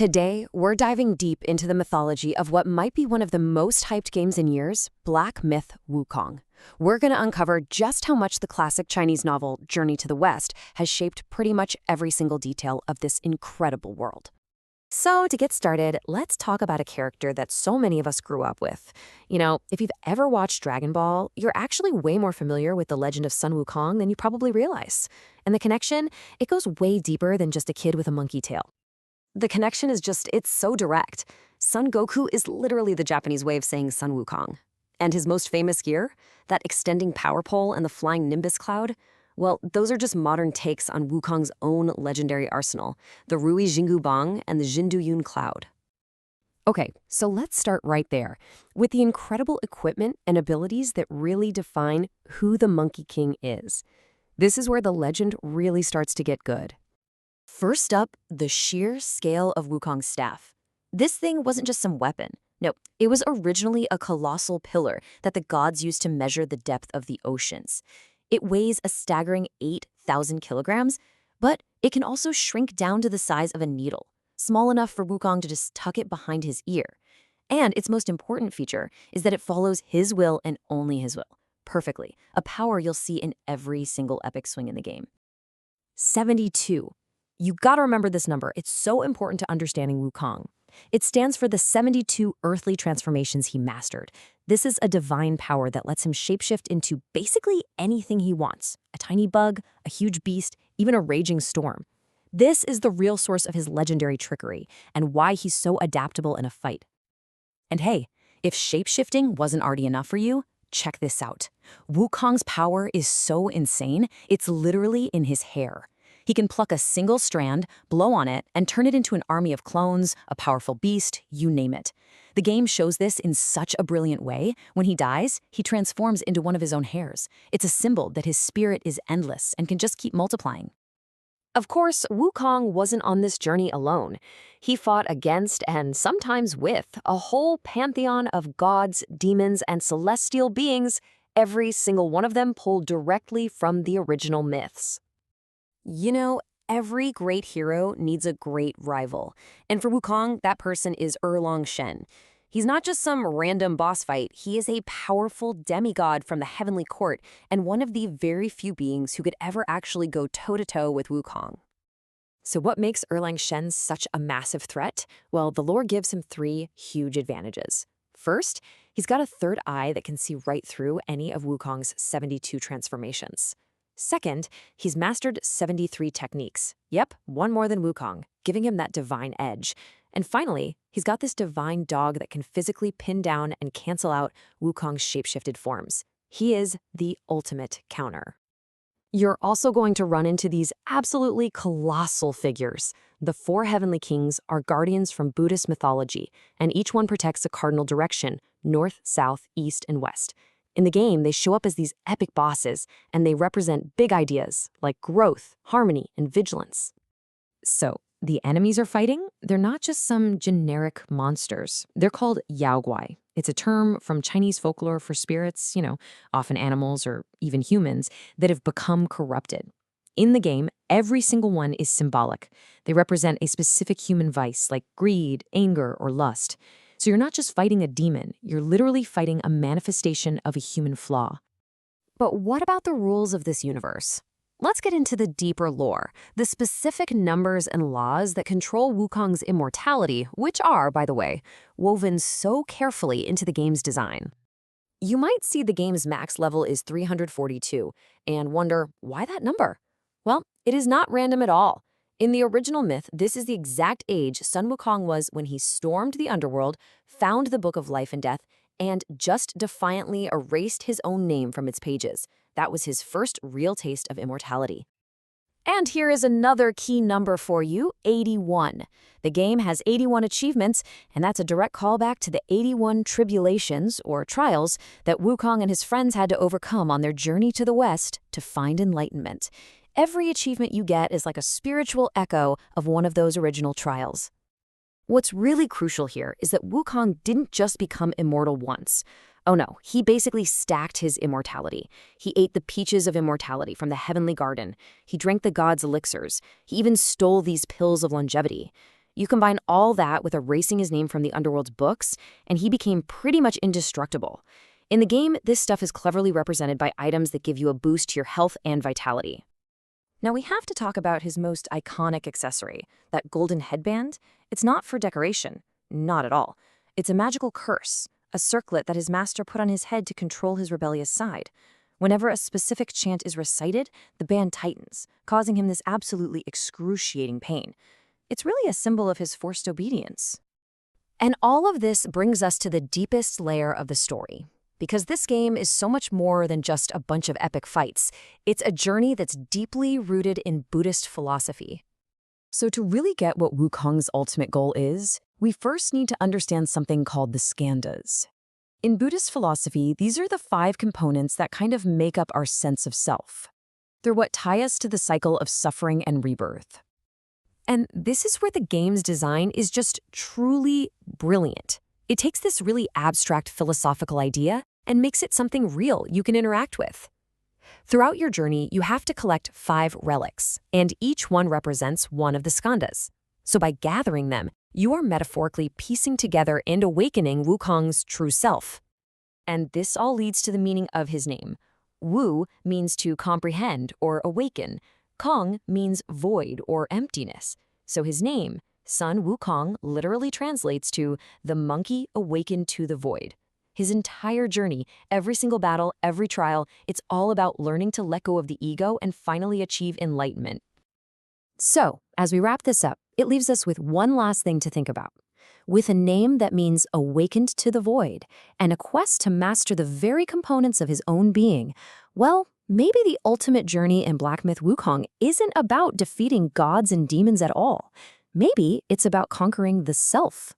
Today, we're diving deep into the mythology of what might be one of the most hyped games in years, Black Myth Wukong. We're going to uncover just how much the classic Chinese novel Journey to the West has shaped pretty much every single detail of this incredible world. So, to get started, let's talk about a character that so many of us grew up with. If you've ever watched Dragon Ball, you're actually way more familiar with the legend of Sun Wukong than you probably realize. And the connection, it goes way deeper than just a kid with a monkey tail. The connection is it's so direct. Son Goku is literally the Japanese way of saying Sun Wukong. And his most famous gear, that extending power pole and the flying Nimbus cloud, well, those are just modern takes on Wukong's own legendary arsenal, the Rui Jingu Bang and the Jindu Yun cloud. Okay, so let's start right there, with the incredible equipment and abilities that really define who the Monkey King is. This is where the legend really starts to get good. First up, the sheer scale of Wukong's staff. This thing wasn't just some weapon. No, it was originally a colossal pillar that the gods used to measure the depth of the oceans. It weighs a staggering 8,000 kilograms, but it can also shrink down to the size of a needle, small enough for Wukong to just tuck it behind his ear. And its most important feature is that it follows his will and only his will, perfectly, a power you'll see in every single epic swing in the game. 72. You gotta remember this number. It's so important to understanding Wukong. It stands for the 72 earthly transformations he mastered. This is a divine power that lets him shapeshift into basically anything he wants. A tiny bug, a huge beast, even a raging storm. This is the real source of his legendary trickery and why he's so adaptable in a fight. And hey, if shapeshifting wasn't already enough for you, check this out. Wukong's power is so insane, it's literally in his hair. He can pluck a single strand, blow on it, and turn it into an army of clones, a powerful beast, you name it. The game shows this in such a brilliant way. When he dies, he transforms into one of his own hairs. It's a symbol that his spirit is endless and can just keep multiplying. Of course, Wukong wasn't on this journey alone. He fought against, and sometimes with, a whole pantheon of gods, demons, and celestial beings, every single one of them pulled directly from the original myths. Every great hero needs a great rival. And for Wukong, that person is Erlong Shen. He's not just some random boss fight. He is a powerful demigod from the heavenly court and one of the very few beings who could ever actually go toe-to-toe with Wukong. So what makes Erlang Shen such a massive threat? Well, the lore gives him 3 huge advantages. First, he's got a third eye that can see right through any of Wukong's 72 transformations. Second, he's mastered 73 techniques. Yep, one more than Wukong, giving him that divine edge. And finally, he's got this divine dog that can physically pin down and cancel out Wukong's shapeshifted forms. He is the ultimate counter. You're also going to run into these absolutely colossal figures. The 4 heavenly kings are guardians from Buddhist mythology, and each one protects a cardinal direction: north, south, east, and west. In the game, they show up as these epic bosses, and they represent big ideas like growth, harmony, and vigilance. So, the enemies are fighting, they're not just some generic monsters. They're called Yaoguai. It's a term from Chinese folklore for spirits, often animals or even humans, that have become corrupted. In the game, every single one is symbolic. They represent a specific human vice like greed, anger, or lust. So you're not just fighting a demon, you're literally fighting a manifestation of a human flaw. But what about the rules of this universe? Let's get into the deeper lore, the specific numbers and laws that control Wukong's immortality, which are, by the way, woven so carefully into the game's design. You might see the game's max level is 342 and wonder, why that number? Well, it is not random at all. In the original myth, this is the exact age Sun Wukong was when he stormed the underworld, found the Book of Life and Death, and just defiantly erased his own name from its pages. That was his first real taste of immortality. And here is another key number for you, 81. The game has 81 achievements, and that's a direct callback to the 81 tribulations, or trials, that Wukong and his friends had to overcome on their journey to the West to find enlightenment. Every achievement you get is like a spiritual echo of one of those original trials. What's really crucial here is that Wukong didn't just become immortal once. Oh no, he basically stacked his immortality. He ate the peaches of immortality from the heavenly garden. He drank the gods' elixirs. He even stole these pills of longevity. You combine all that with erasing his name from the Underworld's books, and he became pretty much indestructible. In the game, this stuff is cleverly represented by items that give you a boost to your health and vitality. Now we have to talk about his most iconic accessory, that golden headband. It's not for decoration, not at all. It's a magical curse, a circlet that his master put on his head to control his rebellious side. Whenever a specific chant is recited, the band tightens, causing him this absolutely excruciating pain. It's really a symbol of his forced obedience. And all of this brings us to the deepest layer of the story. Because this game is so much more than just a bunch of epic fights. It's a journey that's deeply rooted in Buddhist philosophy. So to really get what Wukong's ultimate goal is, we first need to understand something called the skandhas. In Buddhist philosophy, these are the 5 components that kind of make up our sense of self. They're what tie us to the cycle of suffering and rebirth. And this is where the game's design is just truly brilliant. It takes this really abstract philosophical idea and makes it something real you can interact with. Throughout your journey, you have to collect 5 relics, and each one represents one of the skandhas. So by gathering them, you are metaphorically piecing together and awakening Wukong's true self. And this all leads to the meaning of his name. Wu means to comprehend or awaken. Kong means void or emptiness. So his name, Sun Wukong, literally translates to the monkey awakened to the void. His entire journey, every single battle, every trial, it's all about learning to let go of the ego and finally achieve enlightenment. So, as we wrap this up, it leaves us with one last thing to think about. With a name that means awakened to the void and a quest to master the very components of his own being, well, maybe the ultimate journey in Black Myth Wukong isn't about defeating gods and demons at all. Maybe it's about conquering the self.